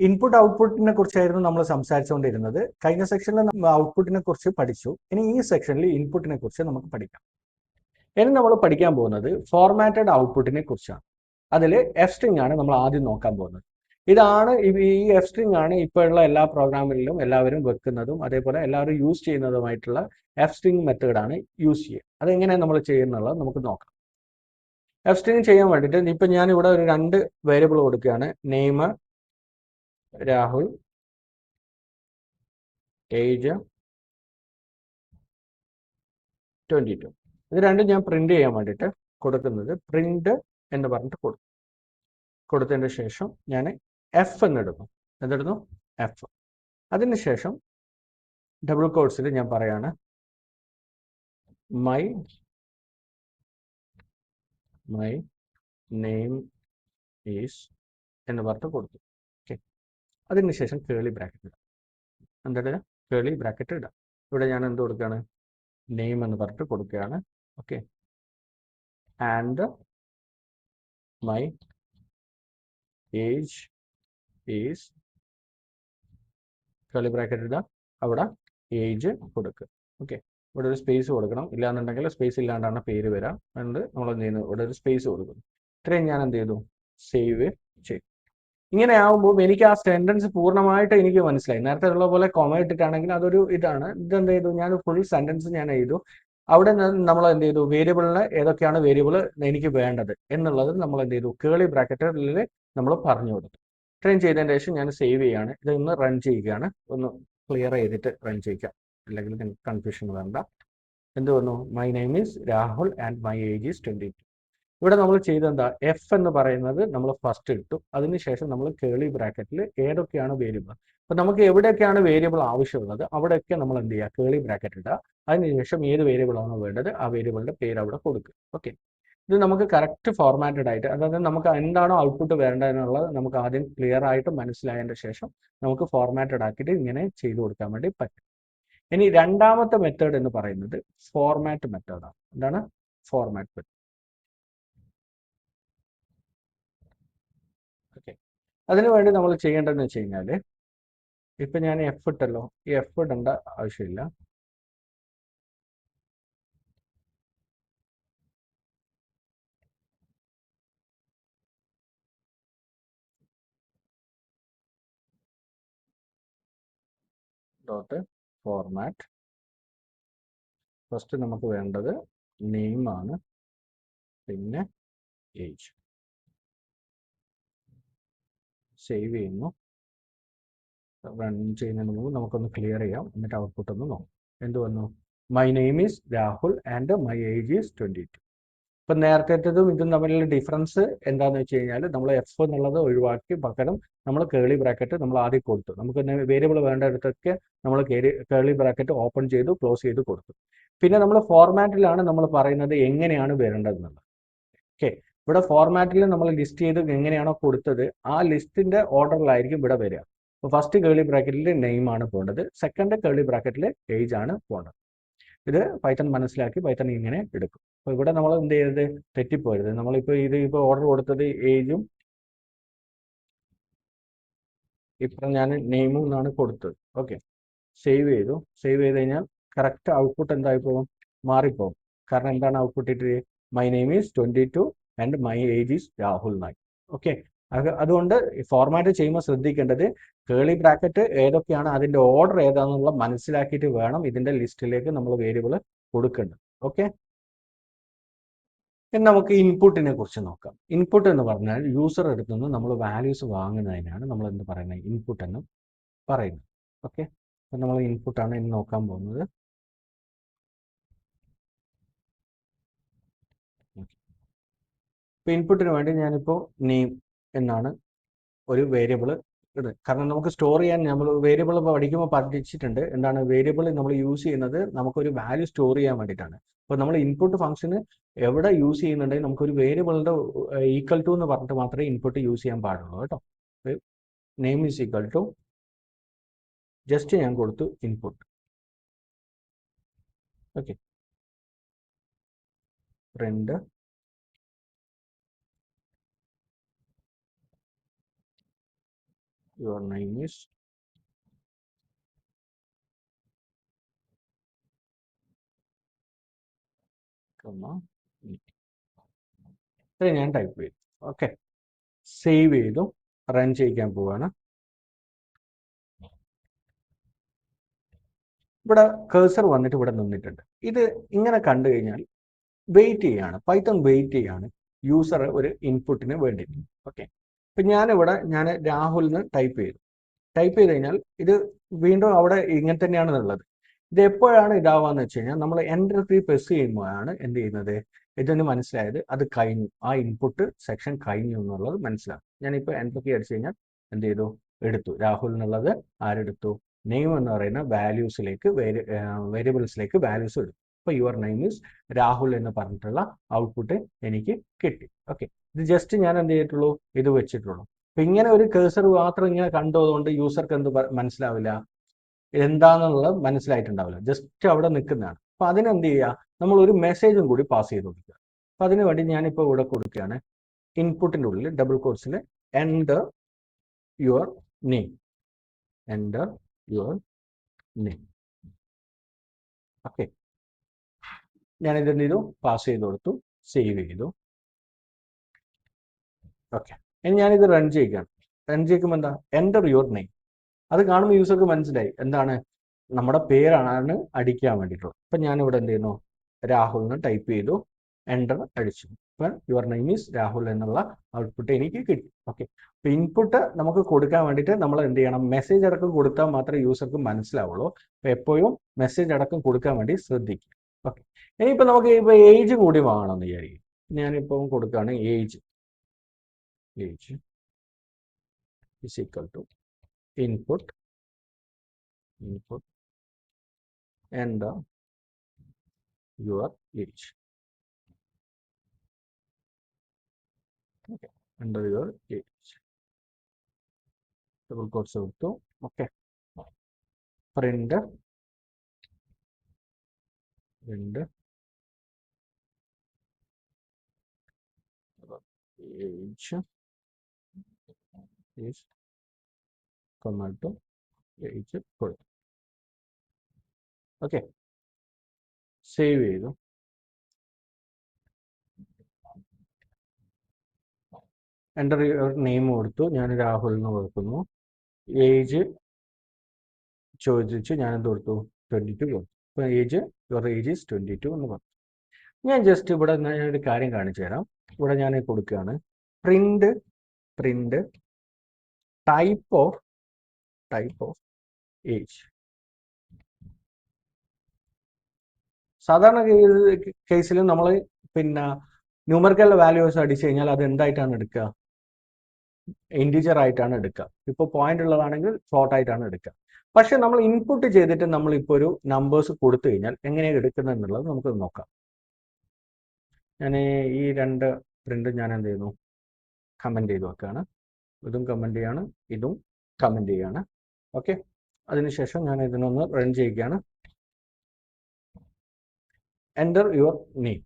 Input ഔട്ട്പുട്ടിനെ കുറിച്ചായിരുന്നു നമ്മൾ സംസാരിച്ചുകൊണ്ടിരുന്നത്. കഴിഞ്ഞ സെക്ഷനിൽ നമ്മൾ ഔട്ട്പുട്ടിനെ കുറിച്ച് പഠിച്ചു. ഇനി ഈ സെക്ഷനിൽ ഇൻപുട്ടിനെ കുറിച്ച് നമുക്ക് പഠിക്കാം. ഇനി നമ്മൾ പഠിക്കാൻ പോകുന്നത് ഫോർമാറ്റഡ് ഔട്ട്പുട്ടിനെ കുറിച്ചാണ്. അതിൽ എഫ് സ്ട്രിംഗ് ആണ് നമ്മൾ ആദ്യം നോക്കാൻ പോകുന്നത്. ഇതാണ് ഈ എഫ് സ്ട്രിംഗ് ആണ് ഇപ്പോഴുള്ള എല്ലാ പ്രോഗ്രാമിലും എല്ലാവരും വെക്കുന്നതും അതേപോലെ എല്ലാവരും യൂസ് ചെയ്യുന്നതുമായിട്ടുള്ള എഫ് സ്ട്രിംഗ് മെത്തേഡാണ് യൂസ് ചെയ്യുക. അതെങ്ങനെയാണ് നമ്മൾ ചെയ്യുന്നുള്ളത് നമുക്ക് നോക്കാം. എഫ് സ്ട്രിംഗ് ചെയ്യാൻ വേണ്ടിയിട്ട് ഇപ്പം ഞാൻ ഇവിടെ ഒരു 2 വേരിയബിൾ കൊടുക്കുകയാണ്. Name Rahul, age 22. ഇത് രണ്ടും ഞാൻ പ്രിന്റ് ചെയ്യാൻ വേണ്ടിയിട്ട് കൊടുക്കുന്നത് പ്രിന്റ് എന്ന് പറഞ്ഞിട്ട് കൊടുത്തതിന് ശേഷം ഞാൻ എഫ് എന്നിടുന്നു. എന്തിടുന്നു? എഫ്. അതിനുശേഷം ഡബിൾ കോട്ട്സിൽ ഞാൻ പറയാണ് മൈ നെയിം ഈസ് എന്ന് പറഞ്ഞിട്ട് കൊടുത്തു. ഓക്കെ. അതിനുശേഷം കേളി ബ്രാക്കറ്റ് ഇടാം. എന്താ കേളി ബ്രാക്കറ്റ് ഇടാം. ഇവിടെ ഞാൻ എന്ത് കൊടുക്കുകയാണ്? നെയിം എന്ന് പറഞ്ഞിട്ട് കൊടുക്കുകയാണ്. Okay. And my age is Keli bracket ഇടാം. അവിടെ ഏജ് കൊടുക്കുക. ഓക്കെ. ഇവിടെ ഒരു സ്പേസ് കൊടുക്കണം. ഇല്ലാന്നുണ്ടെങ്കിൽ സ്പേസ് ഇല്ലാണ്ടാണ് പേര് വരാം. അതുകൊണ്ട് നമ്മൾ എന്ത് ചെയ്യുന്നു? ഇവിടെ ഒരു സ്പേസ് കൊടുക്കുന്നു. ഇത്രയും ഞാൻ എന്ത് ചെയ്തു? സേവ് ചെയ്തു. ഇങ്ങനെ ആവുമ്പോൾ എനിക്ക് ആ സെന്റൻസ് പൂർണ്ണമായിട്ട് എനിക്ക് മനസ്സിലായി. നേരത്തെ ഉള്ള പോലെ കൊമ ഇട്ടിട്ടാണെങ്കിൽ അതൊരു ഇതാണ്. ഇതെന്ത് ചെയ്തു? ഞാൻ ഫുൾ സെന്റൻസ് ഞാൻ എഴുതു. അവിടെ നമ്മൾ എന്ത് ചെയ്തു? വേരിയബിളിന് ഏതൊക്കെയാണ് വേരിയബിൾ എനിക്ക് വേണ്ടത് എന്നുള്ളത് നമ്മൾ എന്ത് ചെയ്തു? കേളി ബ്രാക്കറ്റിൽ നമ്മൾ പറഞ്ഞു കൊടുത്തു. ഇത്രയും ചെയ്തതിന് ശേഷം ഞാൻ സേവ് ചെയ്യാണ്. ഇതൊന്ന് റൺ ചെയ്യുകയാണ്. ഒന്ന് ക്ലിയർ ചെയ്തിട്ട് റൺ ചെയ്യുക. അല്ലെങ്കിൽ നിങ്ങൾക്ക് കൺഫ്യൂഷൻ വേണ്ട. എന്ത് വന്നു? My name is Rahul and my age is 22. ഇവിടെ നമ്മൾ ചെയ്തെന്താ? എഫ് എന്ന് പറയുന്നത് നമ്മൾ ഫസ്റ്റ് ഇട്ടു. അതിനുശേഷം നമ്മൾ കേളി ബ്രാക്കറ്റിൽ ഏതൊക്കെയാണ് വേരിയബിൾ. അപ്പോൾ നമുക്ക് എവിടെയൊക്കെയാണ് വേരിയബിൾ ആവശ്യമുള്ളത് അവിടെയൊക്കെ നമ്മൾ എന്ത് ചെയ്യുക? കേളി ബ്രാക്കറ്റ് ഇടുക. അതിനുശേഷം ഏത് വേരിയബിൾ ആണോ വേണ്ടത് ആ വേരിയബിളിന്റെ പേര് അവിടെ കൊടുക്കുക. ഓക്കെ. ഇത് നമുക്ക് കറക്റ്റ് ഫോർമാറ്റഡ് ആയിട്ട്, അതായത് നമുക്ക് എന്താണോ ഔട്ട്പുട്ട് വേണ്ടതെന്നുള്ളത് നമുക്ക് ആദ്യം ക്ലിയർ ആയിട്ട് മനസ്സിലായതിന്റെ ശേഷം നമുക്ക് ഫോർമാറ്റഡ് ആക്കിയിട്ട് ഇങ്ങനെ ചെയ്തു കൊടുക്കാൻ വേണ്ടി പറ്റും. ഇനി രണ്ടാമത്തെ മെത്തേഡ് എന്ന് പറയുന്നത് ഫോർമാറ്റ് മെത്തേഡാണ്. എന്താണ്? Format method. ഓക്കെ. അതിനുവേണ്ടി നമ്മൾ ചെയ്യേണ്ടതെന്ന് വെച്ച് കഴിഞ്ഞാൽ ഇപ്പം ഞാൻ എഫ് ഇട്ടല്ലോ. ഈ എഫ് ഇടേണ്ട ആവശ്യമില്ല. Dot format. ഫസ്റ്റ് നമുക്ക് വേണ്ടത് നെയിം ആണ്, പിന്നെ ഏജ്. സേവ് ചെയ്യുന്നു. റൺ ചെയ്യുന്നതിന് മുമ്പ് നമുക്കൊന്ന് ക്ലിയർ ചെയ്യാം. എന്നിട്ട് ഔട്ട്പുട്ട് ഒന്ന് നോക്കാം. എന്ത് വന്നു? My name is Rahul and my age is 22. ഇപ്പം നേരത്തേതും ഇതും തമ്മിലുള്ള ഡിഫറൻസ് എന്താണെന്ന് വെച്ച് കഴിഞ്ഞാൽ നമ്മൾ എഫ് എന്നുള്ളത് ഒഴിവാക്കി പകരം നമ്മൾ കേളി ബ്രാക്കറ്റ് നമ്മൾ ആദ്യം കൊടുത്തു. നമുക്ക് വേരിയബിൾ വേണ്ടയിടത്തൊക്കെ നമ്മൾ കേളി ബ്രാക്കറ്റ് ഓപ്പൺ ചെയ്തു ക്ലോസ് ചെയ്ത് കൊടുത്തു. പിന്നെ നമ്മൾ ഫോർമാറ്റിലാണ് നമ്മൾ പറയുന്നത് എങ്ങനെയാണ് വരേണ്ടതെന്നുള്ളത്. ഓക്കെ. ഇവിടെ ഫോർമാറ്റിൽ നമ്മൾ ലിസ്റ്റ് ചെയ്ത് എങ്ങനെയാണോ കൊടുത്തത് ആ ലിസ്റ്റിന്റെ ഓർഡറിലായിരിക്കും ഇവിടെ വരിക. അപ്പോൾ ഫസ്റ്റ് കേളി ബ്രാക്കറ്റിൽ നെയിം ആണ് പോകേണ്ടത്. സെക്കൻഡ് കേളി ബ്രാക്കറ്റിൽ ഏജ് ആണ് പോകേണ്ടത്. ഇത് പൈത്തൺ മനസ്സിലാക്കി പൈത്തൺ ഇങ്ങനെ എടുക്കും. അപ്പോൾ ഇവിടെ നമ്മൾ എന്ത് ചെയ്യരുത്? തെറ്റിപ്പോരുത്. നമ്മളിപ്പോൾ ഇപ്പോൾ ഓർഡർ കൊടുത്തത് ഏജും ഇപ്പം ഞാൻ നെയിമും എന്നാണ് കൊടുത്തത്. ഓക്കെ. സേവ് ചെയ്തു. സേവ് ചെയ്ത് കഴിഞ്ഞാൽ കറക്റ്റ് ഔട്ട്പുട്ട് എന്തായി പോകും? മാറിപ്പോകും. കാരണം എന്താണ് ഔട്ട്പുട്ട് ഇട്ട്? My name is 22 and my age is Rahul Nair. Okay. അതുകൊണ്ട് ഫോർമാറ്റ് ചെയ്യുമ്പോൾ ശ്രദ്ധിക്കേണ്ടത് കേളി ബ്രാക്കറ്റ് ഏതൊക്കെയാണ് അതിന്റെ ഓർഡർ ഏതാണെന്നുള്ള മനസ്സിലാക്കിയിട്ട് വേണം ഇതിന്റെ ലിസ്റ്റിലേക്ക് നമ്മൾ വേരിയബിൾ കൊടുക്കേണ്ടത്. ഓക്കെ. ഇനി നമുക്ക് ഇൻപുട്ടിനെ കുറിച്ച് നോക്കാം. ഇൻപുട്ട് എന്ന് പറഞ്ഞാൽ യൂസർ അടുത്ത് നിന്ന് നമ്മൾ വാല്യൂസ് വാങ്ങുന്നതിനാണ് നമ്മൾ എന്ത് പറയുന്നത്? ഇൻപുട്ട് എന്ന് പറയുന്നത്. ഓക്കെ. അപ്പം നമ്മൾ ഇൻപുട്ടാണ് ഇനി നോക്കാൻ പോകുന്നത്. ഇപ്പോൾ ഇൻപുട്ടിന് വേണ്ടി ഞാനിപ്പോൾ നെയിം എന്നാണ് ഒരു വേരിയബിൾ ഇടുന്നത്. കാരണം നമുക്ക് സ്റ്റോർ ചെയ്യാൻ നമ്മൾ വേരിയബിൾ പഠിക്കുമ്പോൾ പഠിച്ചിട്ടുണ്ട്. എന്താണ് വേരിയബിൾ നമ്മൾ യൂസ് ചെയ്യുന്നത്? നമുക്കൊരു വാല്യൂ സ്റ്റോർ ചെയ്യാൻ വേണ്ടിയിട്ടാണ്. അപ്പോൾ നമ്മൾ ഇൻപുട്ട് ഫംഗ്ഷന് എവിടെ യൂസ് ചെയ്യുന്നുണ്ടെങ്കിൽ നമുക്കൊരു വേരിയബിളിന്റെ ഈക്വൽ ടു എന്ന് പറഞ്ഞിട്ട് മാത്രമേ ഇൻപുട്ട് യൂസ് ചെയ്യാൻ പാടുള്ളൂ കേട്ടോ. Name is equal to just ഞാൻ കൊടുത്തു input. Okay. Print your name is ഇത്രയും ഞാൻ ടൈപ്പ് ചെയ്തു. ഓക്കെ, സേവ് ചെയ്തു, റൺ ചെയ്യിക്കാൻ പോവാണ്. ഇവിടെ കേഴ്സർ വന്നിട്ട് ഇവിടെ നിന്നിട്ടുണ്ട്. ഇത് ഇങ്ങനെ കണ്ടു കഴിഞ്ഞാൽ വെയിറ്റ് ചെയ്യാണ്, പൈത്തൺ വെയിറ്റ് ചെയ്യാണ് യൂസർ ഒരു ഇൻപുട്ടിന് വേണ്ടിയിട്ട്. ഓക്കെ, ഇപ്പം ഞാനിവിടെ രാഹുലിന് ടൈപ്പ് ചെയ്ത് കഴിഞ്ഞാൽ ഇത് വീണ്ടും അവിടെ ഇങ്ങനെ തന്നെയാണ് ഉള്ളത്. ഇത് എപ്പോഴാണ് ഇതാവാന്ന് വെച്ച് കഴിഞ്ഞാൽ നമ്മൾ എൻ്റർ കീ പ്രസ് ചെയ്യുമ്പോഴാണ് എന്ത് ചെയ്യുന്നത്, ഇതൊന്ന് മനസ്സിലായത് അത് കഴിഞ്ഞു, ആ ഇൻപുട്ട് സെക്ഷൻ കഴിഞ്ഞു എന്നുള്ളത് മനസ്സിലാവും. ഞാനിപ്പോൾ എൻ്റർ കീ അടിച്ചു കഴിഞ്ഞാൽ എന്ത് ചെയ്തു, എടുത്തു. രാഹുൽ എന്നുള്ളത് ആരെടുത്തു, നെയിം എന്ന് പറയുന്ന വാല്യൂസിലേക്ക് വേരിയബിൾസിലേക്ക് വാല്യൂസ് എടുത്തു. അപ്പോൾ യുവർ നെയിം ഈസ് രാഹുൽ എന്ന് പറഞ്ഞിട്ടുള്ള ഔട്ട്പുട്ട് എനിക്ക് കിട്ടി. ഓക്കെ, ഇത് ജസ്റ്റ് ഞാൻ എന്ത് ചെയ്തിട്ടുള്ളൂ, ഇത് വെച്ചിട്ടുള്ളൂ. അപ്പൊ ഇങ്ങനെ ഒരു കേഴ്സർ മാത്രം ഇങ്ങനെ കണ്ടതുകൊണ്ട് യൂസർക്ക് എന്ത് മനസ്സിലാവില്ല, എന്താണെന്നുള്ളത് മനസ്സിലായിട്ടുണ്ടാവില്ല, ജസ്റ്റ് അവിടെ നിൽക്കുന്നതാണ്. അപ്പൊ അതിനെന്ത് ചെയ്യുക, നമ്മൾ ഒരു മെസ്സേജും കൂടി പാസ് ചെയ്ത് കൊടുക്കുക. അപ്പൊ അതിനു വേണ്ടി ഞാനിപ്പോൾ ഇവിടെ കൊടുക്കുകയാണ്, ഇൻപുട്ടിൻ്റെ ഉള്ളിൽ ഡബിൾ കോട്ട്സിൽ enter your name, enter your name. Okay, ഞാനിത് എന്ത് ചെയ്തു, പാസ് ചെയ്ത് കൊടുത്തു, സേവ് ചെയ്തു. ഓക്കെ, ഇനി ഞാനിത് റൺ ചെയ്യുകയാണ്. റൺ ചെയ്യുമ്പോൾ എന്താ, എൻ്റർ യുവർ നെയിം. അത് കാണുമ്പോൾ യൂസർക്ക് മനസ്സിലായി എന്താണ്, നമ്മുടെ പേരാണ് അടിക്കാൻ വേണ്ടിയിട്ടുള്ളത്. അപ്പം ഞാനിവിടെ എന്ത് ചെയ്യുന്നു, രാഹുൽ എന്ന് ടൈപ്പ് ചെയ്തു, എൻ്റർ അടിച്ചു. അപ്പം യുവർ നെയിം ഈസ് രാഹുൽ എന്നുള്ള ഔട്ട്പുട്ട് എനിക്ക് കിട്ടി. ഓക്കെ, അപ്പം ഇൻപുട്ട് നമുക്ക് കൊടുക്കാൻ വേണ്ടിയിട്ട് നമ്മൾ എന്ത് ചെയ്യണം, മെസ്സേജ് അടക്കം കൊടുത്താൽ മാത്രമേ യൂസർക്ക് മനസ്സിലാവുള്ളൂ. അപ്പം എപ്പോഴും മെസ്സേജ് അടക്കം കൊടുക്കാൻ വേണ്ടി ശ്രദ്ധിക്കുക. ഓക്കെ, ഇനിയിപ്പോൾ നമുക്ക് ഇപ്പോൾ ഏജ് കൂടി വാങ്ങണമെന്ന് വിചാരിക്കും. ഞാനിപ്പോൾ കൊടുക്കുകയാണ് age is equal to input enter your age. Okay, enter your age, double quotes കൊടുത്തു. Okay, print age is equal to age കൊടുത്തു. ഓക്കെ, സേവ് ചെയ്തു. എൻ്റർ യുവർ നെയിം കൊടുത്തു, ഞാൻ രാഹുൽ എന്ന് കൊടുക്കുന്നു. ഏജ് ചോദിച്ചു, ഞാനെന്ത് കൊടുത്തു, 22 കൊടുത്തു. അപ്പോൾ യുവർ ഏജ് ഈസ് 22 എന്ന് പറഞ്ഞു. ഞാൻ ജസ്റ്റ് ഇവിടെ ഒരു കാര്യം കാണിച്ചു തരാം. ഇവിടെ ഞാൻ കൊടുക്കുകയാണ് പ്രിന്റ് ടൈപ്പ് ഓഫ് ഏജ്. സാധാരണ കേസിൽ നമ്മൾ പിന്നെ ന്യൂമറിക്കൽ വാല്യൂസ് അടിച്ചു കഴിഞ്ഞാൽ അത് എന്തായിട്ടാണ് എടുക്കുക, ഇൻറ്റിജർ ആയിട്ടാണ് എടുക്കുക. ഇപ്പോൾ പോയിന്റ് ഉള്ളതാണെങ്കിൽ ഫ്ലോട്ട് ആയിട്ടാണ് എടുക്കുക. പക്ഷെ നമ്മൾ ഇൻപുട്ട് ചെയ്തിട്ട് നമ്മളിപ്പോൾ ഒരു നമ്പേഴ്സ് കൊടുത്തു കഴിഞ്ഞാൽ എങ്ങനെയാണ് എടുക്കുന്നത് എന്നുള്ളത് നമുക്ക് നോക്കാം. ഞാൻ ഈ രണ്ട് പ്രിന്റ് ഞാൻ എന്ത് ചെയ്യുന്നു, കമന്റ് ചെയ്ത് വെക്കുകയാണ്. ഇതും കമന്റ് ചെയ്യാണ്, ഇതും കമന്റ് ചെയ്യാണ്. ഓക്കെ, അതിനുശേഷം ഞാൻ ഇതിനൊന്ന് റൺ ചെയ്യുകയാണ്. Enter your name.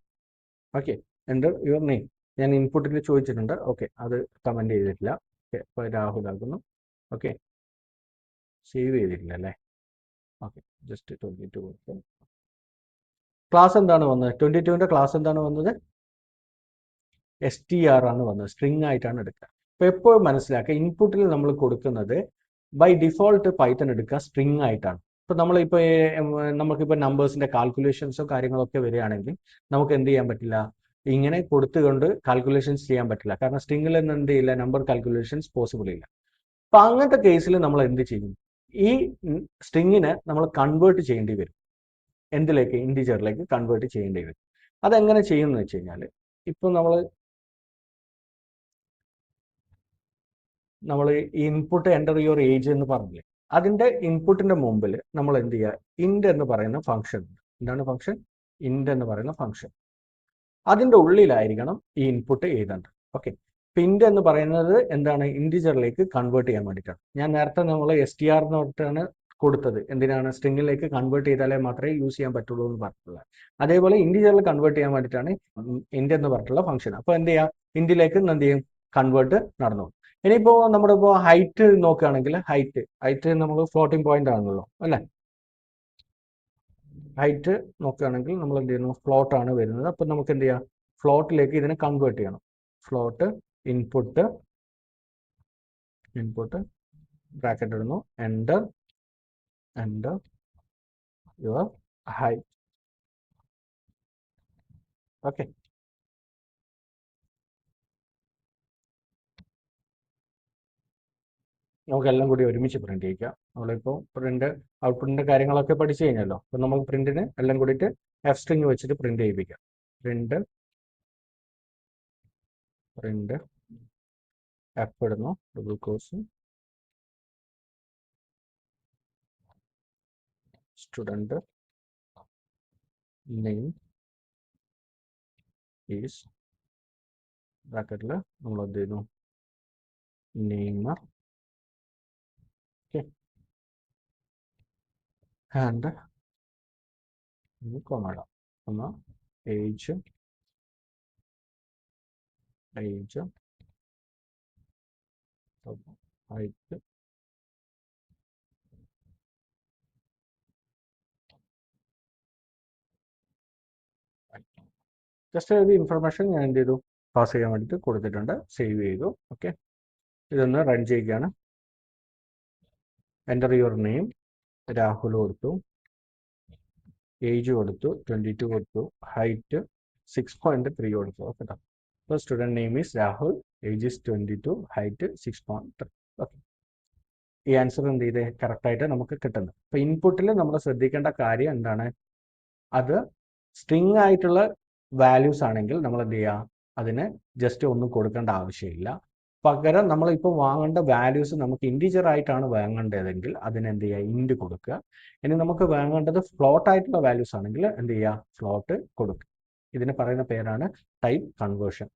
Okay, enter your name ഞാൻ ഇൻപുട്ടിൽ ചോദിച്ചിട്ടുണ്ട്. ഓക്കെ, അത് കമന്റ് ചെയ്തിട്ടില്ല. ഓക്കെ, അപ്പോൾ രാഹുൽ ആകുന്നു. ഓക്കെ, സേവ് ചെയ്തിട്ടില്ല അല്ലേ. ഓക്കെ, ജസ്റ്റ് 22 കൊടുത്തു. ക്ലാസ് എന്താണ് വന്നത്, 22ന്റെ ക്ലാസ് എന്താണ് വന്നത്, str ആണ് വന്നത്, സ്ട്രിങ് ആയിട്ടാണ് എടുക്കുക. അപ്പോൾ എപ്പോഴും മനസ്സിലാക്കുക, ഇൻപുട്ടിൽ നമ്മൾ കൊടുക്കുന്നത് ബൈ ഡിഫോൾട്ട് പൈത്തൺ എടുക്കുക സ്ട്രിങ് ആയിട്ടാണ്. ഇപ്പോൾ നമുക്കിപ്പോൾ നമ്പേഴ്സിന്റെ കാൽക്കുലേഷൻസോ കാര്യങ്ങളൊക്കെ വരികയാണെങ്കിൽ നമുക്ക് എന്ത് ചെയ്യാൻ പറ്റില്ല, ഇങ്ങനെ കൊടുത്തുകൊണ്ട് കാൽക്കുലേഷൻസ് ചെയ്യാൻ പറ്റില്ല. കാരണം സ്ട്രിങ്ങിൽ നിന്ന് എന്ത് ചെയ്യില്ല, നമ്പർ കാൽക്കുലേഷൻസ് പോസിബിൾ ഇല്ല. അപ്പൊ അങ്ങനത്തെ കേസിൽ നമ്മൾ എന്ത് ചെയ്യും, ഈ സ്ട്രിങ്ങിനെ നമ്മൾ കൺവേർട്ട് ചെയ്യേണ്ടി വരും. എന്തിലേക്ക്, ഇൻറ്റിജറിലേക്ക് കൺവേർട്ട് ചെയ്യേണ്ടി വരും. അതെങ്ങനെ ചെയ്യുമെന്ന് വെച്ച് കഴിഞ്ഞാൽ, ഇപ്പൊ നമ്മൾ ഇൻപുട്ട് എൻ്റർ യുവർ ഏജ് എന്ന് പറഞ്ഞില്ലേ, അതിന്റെ ഇൻപുട്ടിന്റെ മുമ്പിൽ നമ്മൾ എന്ത് ചെയ്യുക, ഇൻഡ് എന്ന് പറയുന്ന ഫംഗ്ഷൻ. എന്താണ് ഫംഗ്ഷൻ, ഇൻഡ് എന്ന് പറയുന്ന ഫംഗ്ഷൻ. അതിന്റെ ഉള്ളിലായിരിക്കണം ഈ ഇൻപുട്ട് എഴുതേണ്ടത്. ഓക്കെ, ഇൻഡ് എന്ന് പറയുന്നത് എന്താണ്, ഇൻറ്റിജറിലേക്ക് കൺവേർട്ട് ചെയ്യാൻ വേണ്ടിയിട്ടാണ്. ഞാൻ നേരത്തെ നമ്മൾ str എന്ന് പറഞ്ഞിട്ടാണ് കൊടുത്തത്. എന്തിനാണ്, സ്ട്രിങ്ങിലേക്ക് കൺവേർട്ട് ചെയ്താലേ മാത്രമേ യൂസ് ചെയ്യാൻ പറ്റുള്ളൂ എന്ന് പറഞ്ഞിട്ടുള്ളത്. അതേപോലെ ഇൻറ്റിജറിൽ കൺവേർട്ട് ചെയ്യാൻ വേണ്ടിയിട്ടാണ് ഇൻഡ് എന്ന് പറഞ്ഞിട്ടുള്ള ഫംഗ്ഷൻ. അപ്പോൾ എന്ത് ചെയ്യാം, ഇൻഡിലേക്ക് എന്ത് ചെയ്യും, കൺവേർട്ട് നടന്നു. ഇനിയിപ്പോൾ നമ്മുടെ ഇപ്പോൾ ഹൈറ്റ് നോക്കുകയാണെങ്കിൽ ഹൈറ്റ് നമുക്ക് ഫ്ലോട്ടിംഗ് പോയിന്റ് ആണല്ലോ അല്ലേ? ഹൈറ്റ് നോക്കുകയാണെങ്കിൽ നമ്മൾ എന്ത് ചെയ്യുന്നു, ഫ്ലോട്ട് ആണ് വരുന്നത്. അപ്പം നമുക്ക് എന്ത് ചെയ്യാം, ഫ്ലോട്ടിലേക്ക് ഇതിനെ കൺവേർട്ട് ചെയ്യണം. ഫ്ലോട്ട് ഇൻപുട്ട് ബ്രാക്കറ്റ് ഇടുന്നു, എൻ്റർ യുവർ ഹൈറ്റ്. ഓക്കെ, നമുക്കെല്ലാം കൂടി ഒരുമിച്ച് പ്രിന്റ് ചെയ്യിക്കാം. നമ്മളിപ്പോൾ ഔട്ട്പുട്ടിന്റെ കാര്യങ്ങളൊക്കെ പഠിച്ചു കഴിഞ്ഞല്ലോ. അപ്പം നമുക്ക് പ്രിന്റിന് എല്ലാം കൂടിയിട്ട് എഫ് സ്ട്രിങ് വെച്ചിട്ട് പ്രിന്റ് ചെയ്യിപ്പിക്കാം. പ്രിന്റ് എഫ് ഇടുന്നു, double course, student name is ബ്രാക്കറ്റിൽ നമ്മൾ എന്ത് ചെയ്യുന്നു, നെയിം. ഓക്കെ, ആൻഡ് കൊമ ഇടാം. ഏജ് ഹൈറ്റ് ജസ്റ്റ് ഒരു ഇൻഫർമേഷൻ ഞാൻ എന്ത് ചെയ്തു, പാസ് ചെയ്യാൻ വേണ്ടിയിട്ട് കൊടുത്തിട്ടുണ്ട്. സേവ് ചെയ്തു. ഓക്കെ, ഇതൊന്ന് റൺ ചെയ്യുകയാണ്. എൻ്റർ യുവർ നെയിം, രാഹുൽ കൊടുത്തു, ഏജ് കൊടുത്തു, 22 കൊടുത്തു, ഹൈറ്റ് 6.3 കൊടുത്തു. ഓക്കെ, അപ്പോൾ student name is Rahul, age is 22, height 6.3. Okay, ഈ ആൻസർ എന്ത് ചെയ്തേ, കറക്റ്റായിട്ട് നമുക്ക് കിട്ടുന്നത്. അപ്പോൾ ഇൻപുട്ടിൽ നമ്മൾ ശ്രദ്ധിക്കേണ്ട കാര്യം എന്താണ്, അത് സ്ട്രിങ് ആയിട്ടുള്ള വാല്യൂസ് ആണെങ്കിൽ നമ്മൾ എന്ത് ചെയ്യുക, അതിന് ജസ്റ്റ് ഒന്നും കൊടുക്കേണ്ട ആവശ്യമില്ല. പകരം നമ്മളിപ്പോൾ വാങ്ങേണ്ട വാല്യൂസ് നമുക്ക് ഇൻറ്റിജർ ആയിട്ടാണ് വാങ്ങേണ്ടതെങ്കിൽ അതിന് എന്ത് ചെയ്യുക, ഇൻറ്റ് കൊടുക്കുക. ഇനി നമുക്ക് വാങ്ങേണ്ടത് ഫ്ലോട്ട് ആയിട്ടുള്ള വാല്യൂസ് ആണെങ്കിൽ എന്ത് ചെയ്യുക, ഫ്ലോട്ട് കൊടുക്കുക. ഇതിന് പറയുന്ന പേരാണ് ടൈപ്പ് കൺവേർഷൻ.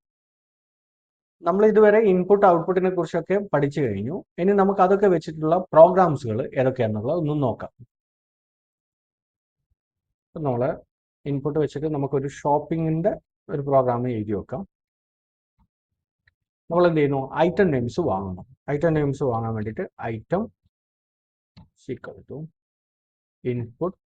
നമ്മൾ ഇതുവരെ ഇൻപുട്ട് ഔട്ട്പുട്ടിനെ കുറിച്ചൊക്കെ പഠിച്ചു കഴിഞ്ഞു. ഇനി നമുക്ക് അതൊക്കെ വെച്ചിട്ടുള്ള പ്രോഗ്രാംസുകൾ ഏതൊക്കെയാണെന്നുള്ളത് ഒന്നും നോക്കാം. നമ്മൾ ഇൻപുട്ട് വെച്ചിട്ട് നമുക്കൊരു ഷോപ്പിങ്ങിൻ്റെ ഒരു പ്രോഗ്രാം എഴുതി വെക്കാം. നമ്മൾ എന്ത് ചെയ്യുന്നു, ഐറ്റം നെയിംസ് വാങ്ങണം. ഐറ്റം നെയിംസ് വാങ്ങാൻ വേണ്ടിയിട്ട് item equal to input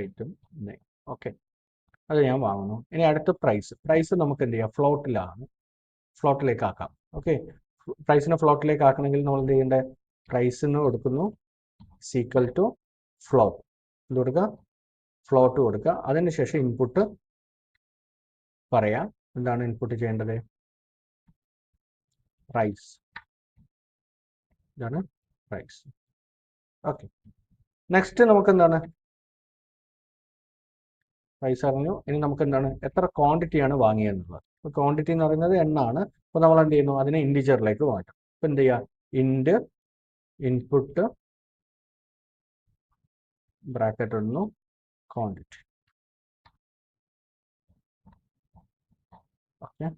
item name. Okay, അത് ഞാൻ വാങ്ങുന്നു. ഇനി അടുത്ത പ്രൈസ് നമുക്ക് എന്ത് ചെയ്യാം, ഫ്ലോട്ടിലേക്ക് ആക്കാം. ഓക്കെ, പ്രൈസിനെ ഫ്ലോട്ടിലേക്ക് ആക്കണമെങ്കിൽ നമ്മൾ എന്ത് ചെയ്യേണ്ടത്, പ്രൈസിന് കൊടുക്കുന്നു ഈക്വൽ ടു ഫ്ലോട്ട്, ഇത് കൊടുക്കുക, ഫ്ലോട്ട് കൊടുക്കുക. അതിനുശേഷം ഇൻപുട്ട് പറയാം. എന്താണ് ഇൻപുട്ട് ചെയ്യേണ്ടത്, പ്രൈസ്. ഇതാണ് പ്രൈസ്. ഓക്കെ, നെക്സ്റ്റ് നമുക്ക് എന്താണ്, പ്രൈസ് അറിഞ്ഞു. ഇനി നമുക്ക് എന്താണ്, എത്ര ക്വാണ്ടിറ്റിയാണ് വാങ്ങിയെന്നുള്ളത്. അപ്പോൾ ക്വാണ്ടിറ്റി എന്ന് പറയുന്നത് എണ്ണാണ്. അപ്പോൾ നമ്മൾ എന്ത് ചെയ്യുന്നു, അതിനെ ഇൻറ്റിജറിലേക്ക് മാറ്റും. അപ്പോൾ എന്ത് ചെയ്യുക, ഇൻറ്റ് ഇൻപുട്ട് ബ്രാക്കറ്റ് ഇടുന്നു, ക്വാണ്ടിറ്റി. ഓക്കെ,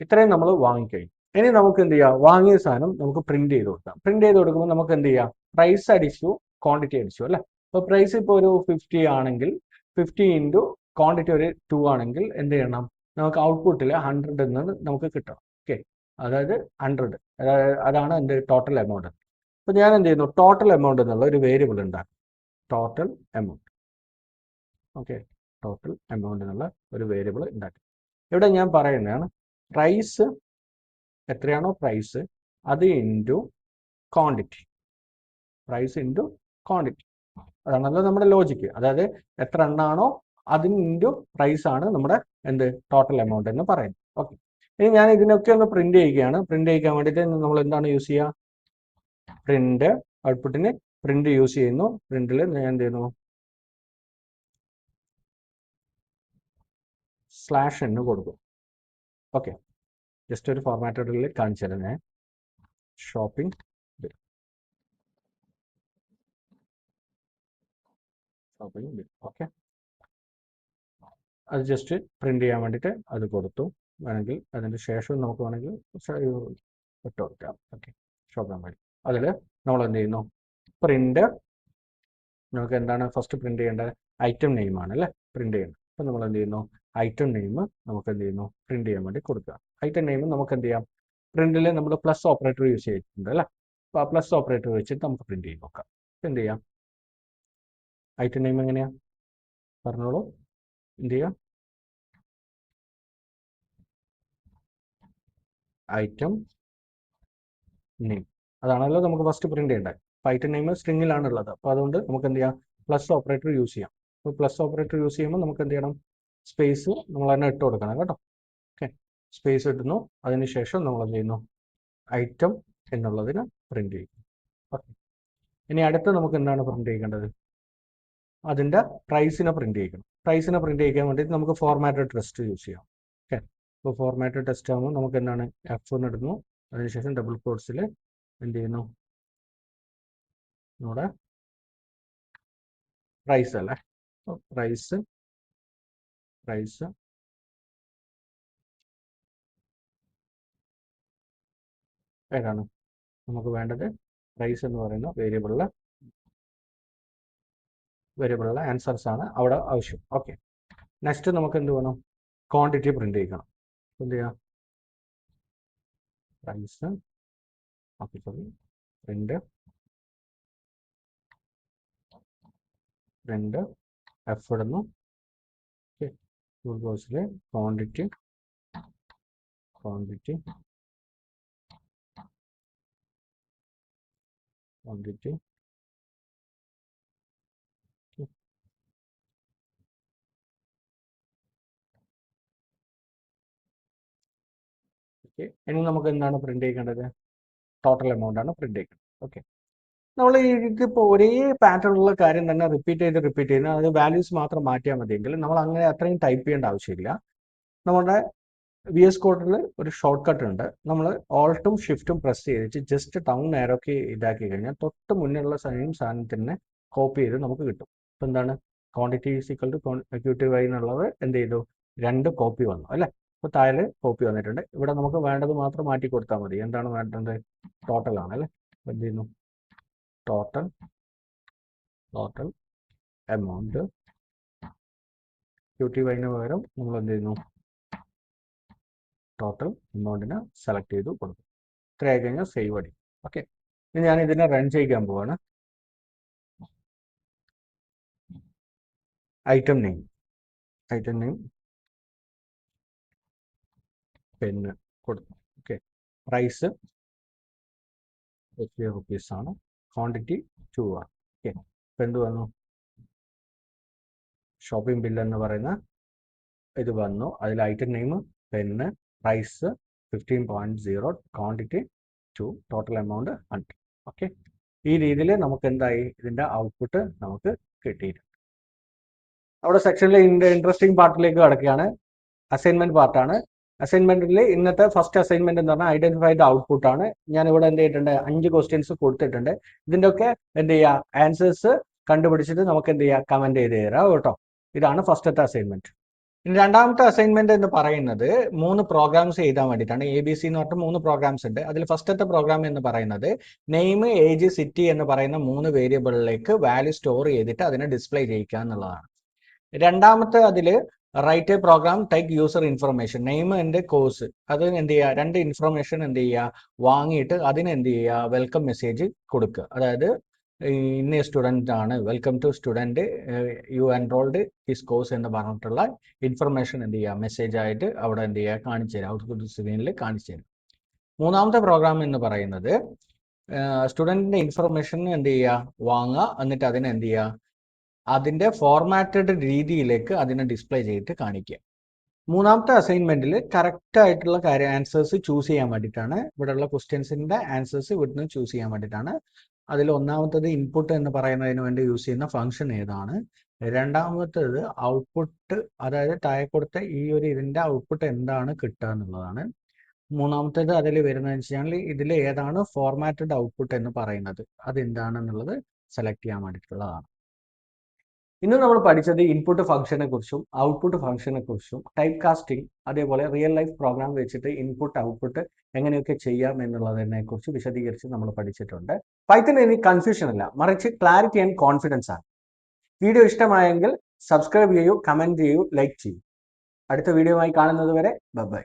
ഇത്രയും നമ്മൾ വാങ്ങിക്കഴിഞ്ഞു. ഇനി നമുക്ക് എന്ത് ചെയ്യാം, വാങ്ങിയ സാധനം നമുക്ക് പ്രിന്റ് ചെയ്ത് കൊടുക്കാം. പ്രിന്റ് ചെയ്ത് കൊടുക്കുമ്പോൾ നമുക്ക് എന്ത് ചെയ്യാം, പ്രൈസ് അടിച്ചു, ക്വാണ്ടിറ്റി അടിച്ചു അല്ലേ. അപ്പോൾ പ്രൈസ് ഇപ്പോൾ ഒരു 50 ആണെങ്കിൽ 50 ഇൻറ്റു ക്വാണ്ടിറ്റി ഒരു 2 ആണെങ്കിൽ എന്ത് ചെയ്യണം, നമുക്ക് ഔട്ട്പുട്ടിൽ 100 നിന്ന് നമുക്ക് കിട്ടണം. ഓക്കെ, അതായത് 100, അതാണ് എൻ്റെ ടോട്ടൽ എമൗണ്ട്. അപ്പോൾ ഞാൻ എന്ത് ചെയ്യുന്നു, ടോട്ടൽ എമൗണ്ട് എന്നുള്ള ഒരു വേരിയബിൾ ഉണ്ടാക്കും. Total amount. Okay, total amount എന്നുള്ള ഒരു വേരിയബിൾ ഉണ്ടാക്കി. ഇവിടെ ഞാൻ പറയുന്നതാണ് പ്രൈസ് എത്രയാണോ പ്രൈസ് അത് into quantity. Price into quantity, അതാണല്ലോ നമ്മുടെ ലോജിക്ക്. അതായത് എത്ര എണ്ണാണോ അതിന് ഇൻറ്റു പ്രൈസ് ആണ് നമ്മുടെ എന്ത് ടോട്ടൽ എമൗണ്ട് എന്ന് പറയുന്നത്. ഓക്കെ, ഇനി ഞാൻ ഇതിനൊക്കെ ഒന്ന് പ്രിന്റ് ചെയ്യുകയാണ്. പ്രിന്റ് ചെയ്യിക്കാൻ വേണ്ടിയിട്ട് നമ്മൾ എന്താണ് യൂസ് ചെയ്യുക, പ്രിന്റ് ഔട്ട്പുട്ടിന് പ്രിന്റ് യൂസ് ചെയ്യുന്നു. പ്രിന്റിൽ ഞാൻ എന്ത് ചെയ്യുന്നു, /n കൊടുക്കും. ഓക്കെ, ജസ്റ്റ് ഒരു ഫോർമാറ്റഡിൽ കാണിച്ചു തരാം ഞാൻ. ഷോപ്പിംഗ് ബിൽ, ഓക്കെ, അത് ജസ്റ്റ് പ്രിന്റ് ചെയ്യാൻ വേണ്ടിയിട്ട് അത് കൊടുത്തു. വേണമെങ്കിൽ അതിൻ്റെ ശേഷം നമുക്ക് വേണമെങ്കിൽ ഇട്ട് കൊടുക്കാം. Okay, shop memory. അതിൽ നമ്മൾ എന്ത് ചെയ്യുന്നു, പ്രിന്റ്, നമുക്ക് എന്താണ് ഫസ്റ്റ് പ്രിന്റ് ചെയ്യേണ്ടത്, ഐറ്റം നെയിം ആണ് അല്ലേ പ്രിന്റ് ചെയ്യേണ്ടത്. അപ്പം നമ്മൾ എന്ത് ചെയ്യുന്നു, ഐറ്റം നെയിം നമുക്ക് എന്ത് ചെയ്യുന്നു, പ്രിന്റ് ചെയ്യാൻ വേണ്ടി കൊടുക്കുക. ഐറ്റം നെയിം നമുക്ക് എന്ത് ചെയ്യാം, പ്രിന്റിൽ നമ്മൾ പ്ലസ് ഓപ്പറേറ്റർ യൂസ് ചെയ്തിട്ടുണ്ട് അല്ലേ. അപ്പോൾ ആ പ്ലസ് ഓപ്പറേറ്റർ വെച്ചിട്ട് നമുക്ക് പ്രിന്റ് ചെയ്ത് നോക്കാം. എന്ത് ചെയ്യാം, ഐറ്റം നെയിം എങ്ങനെയാ പറഞ്ഞോളൂ. എന്ത് ചെയ്യാം, ഐറ്റം നെയിം, അതാണല്ലോ നമുക്ക് ഫസ്റ്റ് പ്രിന്റ് ചെയ്യേണ്ടത്. അപ്പോൾ ഐറ്റം നെയിം സ്ട്രിങ്ങിലാണുള്ളത്. അപ്പോൾ അതുകൊണ്ട് നമുക്ക് എന്ത് ചെയ്യാം, പ്ലസ് ഓപ്പറേറ്റർ യൂസ് ചെയ്യാം. അപ്പോൾ പ്ലസ് ഓപ്പറേറ്റർ യൂസ് ചെയ്യുമ്പോൾ നമുക്ക് എന്ത് ചെയ്യണം, സ്പേസ് നമ്മൾ തന്നെ ഇട്ട് കൊടുക്കണം കേട്ടോ. ഓക്കെ, സ്പേസ് ഇട്ടുന്നു. അതിനുശേഷം നമ്മൾ എന്ത് ചെയ്യുന്നു, ഐറ്റം എന്നുള്ളതിന് പ്രിന്റ് ചെയ്യും. ഓക്കെ, ഇനി അടുത്ത് നമുക്ക് എന്താണ് പ്രിന്റ് ചെയ്യേണ്ടത്, അതിൻ്റെ പ്രൈസിനെ പ്രിന്റ് ചെയ്യണം. പ്രൈസിനെ പ്രിന്റ് ചെയ്യാൻ വേണ്ടിയിട്ട് നമുക്ക് ഫോർമാറ്റഡ് ടെക്സ്റ്റ് യൂസ് ചെയ്യാം. ഓക്കെ, അപ്പോൾ ഫോർമാറ്റഡ് ടെക്സ്റ്റ് ആകുമ്പോൾ നമുക്ക് എന്താണ്, F എന്ന് ഇടുന്നു. അതിനുശേഷം ഡബിൾ കോട്ട്സിൽ എന്ത് ചെയ്യുന്നു, നമ്മുടെ പ്രൈസ് അല്ലേ, പ്രൈസ് പ്രൈസ് ഏതാണ് നമുക്ക് വേണ്ടത്, പ്രൈസ് എന്ന് പറയുന്ന വേരിയബിളിലെ ആൻസേഴ്സ് ആണ് അവിടെ ആവശ്യം. ഓക്കെ, നെക്സ്റ്റ് നമുക്ക് എന്ത് വേണം, ക്വാണ്ടിറ്റി പ്രിന്റ് ചെയ്യണം. എന്ത് ചെയ്യാം, price, okay sorry, print F ഇടുന്നു. ഓക്കെ, ടൂൾ ബോക്സിൽ ക്വാണ്ടിറ്റി ക്വാണ്ടിറ്റി ഓക്കെ, ഇനി നമുക്ക് എന്താണ് പ്രിന്റ് ചെയ്യേണ്ടത്, ടോട്ടൽ എമൗണ്ട് ആണ് പ്രിന്റ് ചെയ്യേണ്ടത്. ഓക്കെ, നമ്മൾ ഇതിപ്പോൾ ഒരേ പാറ്റേണുള്ള കാര്യം തന്നെ റിപ്പീറ്റ് ചെയ്ത് അത് വാല്യൂസ് മാത്രം മാറ്റിയാൽ മതിയെങ്കിൽ നമ്മൾ അങ്ങനെ അത്രയും ടൈപ്പ് ചെയ്യേണ്ട ആവശ്യമില്ല. നമ്മുടെ VS കോഡിൽ ഒരു ഷോർട്ട് കട്ട് ഉണ്ട്. നമ്മൾ ഓൾട്ടും ഷിഫ്റ്റും പ്രസ് ചെയ്തിട്ട് ജസ്റ്റ് ടൗൺ ആരോക്ക് ഇതാക്കി കഴിഞ്ഞാൽ തൊട്ട് മുന്നിലുള്ള സാധനത്തിനെ കോപ്പി ചെയ്ത് നമുക്ക് കിട്ടും. അപ്പോൾ എന്താണ്, quantity is equal to QTY എന്നുള്ളത് എന്ത് ചെയ്തു, 2 കോപ്പി വന്നു അല്ലേ. അപ്പോൾ താഴെ കോപ്പി വന്നിട്ടുണ്ട്. ഇവിടെ നമുക്ക് വേണ്ടത് മാത്രം മാറ്റി കൊടുത്താൽ മതി. എന്താണ് വേണ്ടത്, ടോട്ടൽ ആണ് അല്ലേ. എന്ത് ചെയ്യുന്നു, ടോട്ടൽ എമൗണ്ട്, QTYന് പകരം നമ്മൾ എന്ത് ചെയ്യുന്നു, ടോട്ടൽ എമൗണ്ടിനെ സെലക്ട് ചെയ്ത് കൊടുക്കും. ഇത്രയായി കഴിഞ്ഞാൽ സേവ് അടി. ഓക്കെ, ഇനി ഞാൻ ഇതിനെ റൺ ചെയ്യാൻ പോവാണ്. ഐറ്റം നെയിം പെന്ന് കൊടുത്തു. ഓക്കെ, പ്രൈസ് ₹50 ആണ്, ക്വാണ്ടിറ്റി 2 ആണ്. ഓക്കെ, ഇപ്പം എന്ത് വന്നു, ഷോപ്പിംഗ് ബില്ല് എന്ന് പറയുന്ന ഇത് വന്നു. അതിൽ item name pen, price 15.0, quantity 2, total amount 100. Okay, ഈ രീതിയിൽ നമുക്ക് എന്തായി, ഇതിൻ്റെ ഔട്ട്പുട്ട് നമുക്ക് കിട്ടിയിട്ടുണ്ട്. അവിടെ സെക്ഷനിലെ ഇൻട്രസ്റ്റിംഗ് പാർട്ടിലേക്ക് കിടക്കുകയാണ്, അസൈൻമെന്റ് പാർട്ടാണ്. അസൈൻമെന്റിൽ ഇന്നത്തെ ഫസ്റ്റ് അസൈൻമെന്റ് എന്ന് പറഞ്ഞാൽ ഐഡന്റിഫൈ ദ ഔട്ട്പുട്ട് ആണ്. ഞാൻ ഇവിടെ എന്ത് ചെയ്തിട്ടുണ്ട്, 5 ക്വസ്റ്റ്യൻസ് കൊടുത്തിട്ടുണ്ട്. ഇതിൻ്റെ ഒക്കെ എന്ത് ചെയ്യുക, ആൻസേഴ്സ് കണ്ടുപിടിച്ചിട്ട് നമുക്ക് എന്ത് ചെയ്യുക, കമന്റ് ചെയ്ത് തരാം കേട്ടോ. ഇതാണ് ഫസ്റ്റത്തെ അസൈൻമെന്റ്. ഇനി രണ്ടാമത്തെ അസൈൻമെന്റ് എന്ന് പറയുന്നത് 3 പ്രോഗ്രാംസ് എഴുതാൻ വേണ്ടിയിട്ടാണ്. ABC എന്ന് പറഞ്ഞിട്ട് 3 പ്രോഗ്രാംസ് ഉണ്ട്. അതിൽ ഫസ്റ്റത്തെ പ്രോഗ്രാം എന്ന് പറയുന്നത് നെയിം, ഏജ്, സിറ്റി എന്ന് പറയുന്ന 3 വേരിയബിളിലേക്ക് വാല്യൂ സ്റ്റോർ ചെയ്തിട്ട് അതിനെ ഡിസ്പ്ലേ ചെയ്യിക്കുക എന്നുള്ളതാണ്. രണ്ടാമത്തെ അതിൽ write a program take user information, name and course, അത് എന്ത് ചെയ്യുക, 2 ഇൻഫർമേഷൻ എന്ത് ചെയ്യുക, വാങ്ങിയിട്ട് അതിന് എന്ത് ചെയ്യുക, വെൽക്കം മെസ്സേജ് കൊടുക്കുക. അതായത് ഇന്ന സ്റ്റുഡൻ്റ് ആണ്, welcome to student, you enrolled his course എന്ന് പറഞ്ഞിട്ടുള്ള ഇൻഫർമേഷൻ എന്ത് ചെയ്യുക, മെസ്സേജ് ആയിട്ട് അവിടെ എന്ത് ചെയ്യുക, കാണിച്ചു തരാം, ഔട്ട്പുട്ട് സ്ക്രീനിൽ കാണിച്ചു തരാം. മൂന്നാമത്തെ പ്രോഗ്രാം എന്ന് പറയുന്നത് സ്റ്റുഡൻറ്റിൻ്റെ ഇൻഫർമേഷൻ എന്ത് ചെയ്യുക, വാങ്ങുക, എന്നിട്ട് അതിനെ എന്ത് ചെയ്യുക, അതിൻ്റെ ഫോർമാറ്റഡ് രീതിയിലേക്ക് അതിനെ ഡിസ്പ്ലേ ചെയ്തിട്ട് കാണിക്കുക. മൂന്നാമത്തെ അസൈൻമെന്റിൽ കറക്റ്റ് ആയിട്ടുള്ള ആൻസേഴ്സ് ചൂസ് ചെയ്യാൻ വേണ്ടിയിട്ടാണ്. ഇവിടെയുള്ള ക്വസ്റ്റ്യൻസിന്റെ ആൻസേഴ്സ് ഇവിടുന്ന് ചൂസ് ചെയ്യാൻ വേണ്ടിയിട്ടാണ്. അതിൽ ഒന്നാമത്തത് ഇൻപുട്ട് എന്ന് പറയുന്നതിന് വേണ്ടി യൂസ് ചെയ്യുന്ന ഫംഗ്ഷൻ ഏതാണ്, രണ്ടാമത്തേത് ഔട്ട്പുട്ട്, അതായത് താഴെ കൊടുത്ത ഈ ഒരു ഇതിന്റെ ഔട്ട്പുട്ട് എന്താണ് കിട്ടുക എന്നുള്ളതാണ്. മൂന്നാമത്തേത് അതിൽ വരുന്നതെന്ന് വെച്ചാൽ ഇതിൽ ഏതാണ് ഫോർമാറ്റഡ് ഔട്ട്പുട്ട് എന്ന് പറയുന്നത്, അതെന്താണെന്നുള്ളത് സെലക്ട് ചെയ്യാൻ വേണ്ടിയിട്ടുള്ളതാണ്. ഇന്ന് നമ്മൾ പഠിച്ചത് ഇൻപുട്ട് ഫംഗ്ഷനെ കുറിച്ചും ഔട്ട്പുട്ട് ഫംഗ്ഷനെ കുറിച്ചും ടൈപ്പ് കാസ്റ്റിംഗ് അതേപോലെ റിയൽ ലൈഫ് പ്രോഗ്രാം വെച്ചിട്ട് ഇൻപുട്ട് ഔട്ട്പുട്ട് എങ്ങനെയൊക്കെ ചെയ്യാം എന്നുള്ളതിനെ കുറിച്ച് വിശദീകരിച്ച് നമ്മൾ പഠിച്ചിട്ടുണ്ട്. പൈത്തൺ ഇനി കൺഫ്യൂഷൻ അല്ല, മറിച്ച് ക്ലാരിറ്റി ആൻഡ് കോൺഫിഡൻസ് ആണ്. വീഡിയോ ഇഷ്ടമായെങ്കിൽ സബ്സ്ക്രൈബ് ചെയ്യൂ, കമന്റ് ചെയ്യൂ, ലൈക്ക് ചെയ്യൂ. അടുത്ത വീഡിയോയുമായി കാണുന്നത് വരെ ബൈ.